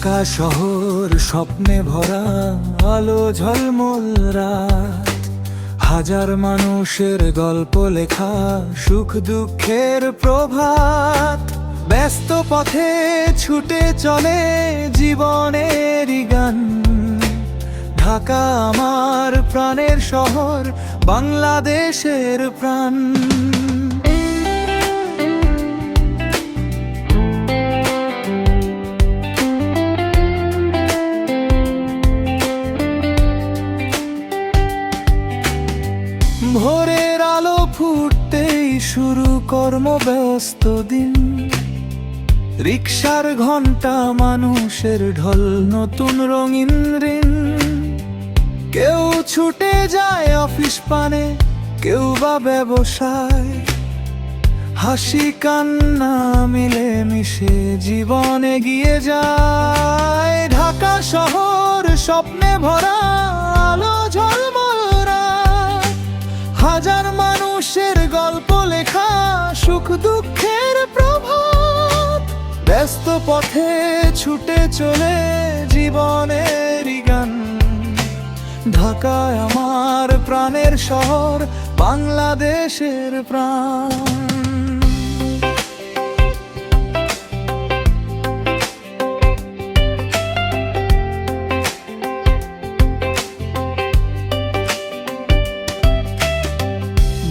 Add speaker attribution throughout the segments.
Speaker 1: ঢাকা শহর স্বপ্নে ভরা, আলো ঝলমল রাত, হাজার মানুষের গল্প লেখা, সুখ দুঃখের প্রভাত। ব্যস্ত পথে ছুটে চলে জীবনেরই গান। ঢাকা আমার প্রাণের শহর, বাংলাদেশের প্রাণ। ভোরের আলো ফুটতেই শুরু কর্মব্যস্ত দিন। রিকশার ঘন্টা, মানুষের ঢল, নতুন রঙিন ঋণ। কেউ ছুটে যায় অফিস পানে, কেউ বা ব্যবসায়। হাসি কান্না মিলে মিশে জীবন এগিয়ে যায়। ঢাকা শহর স্বপ্নে ভরা, আলো ঝলমল রাত, হাজার মানুষের গল্প লেখা, সুখ দুঃখের প্রভাত। ব্যস্ত পথে ছুটে চলে জীবনেরই গান। ঢাকায় আমার প্রাণের শহর, বাংলাদেশের প্রাণ।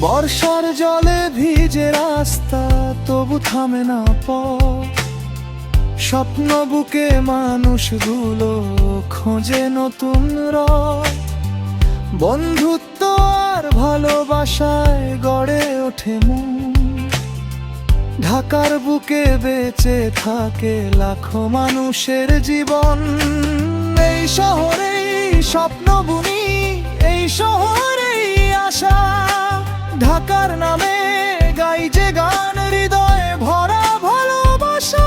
Speaker 1: বর্ষার জলে ভিজে রাস্তা, তবু থামে না পথ। স্বপ্ন বুকে মানুষগুলো খোঁজে নতুন রথ। বন্ধুত্ব আর ভালোবাসায় গড়ে ওঠে মন। ঢাকার বুকে বেঁচে থাকে লাখো মানুষের জীবন। এই শহরেই স্বপ্ন বুনি, এই শহরেই আশা। ঢাকার নামে গাই যে গান, হৃদয়ে ভরা ভালোবাসা।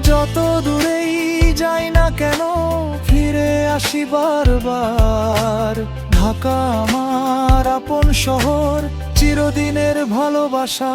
Speaker 1: যত দূরেই যাই না কেন, ফিরে আসি বারবার। ঢাকা আমার আপন শহর, চিরদিনের ভালোবাসা।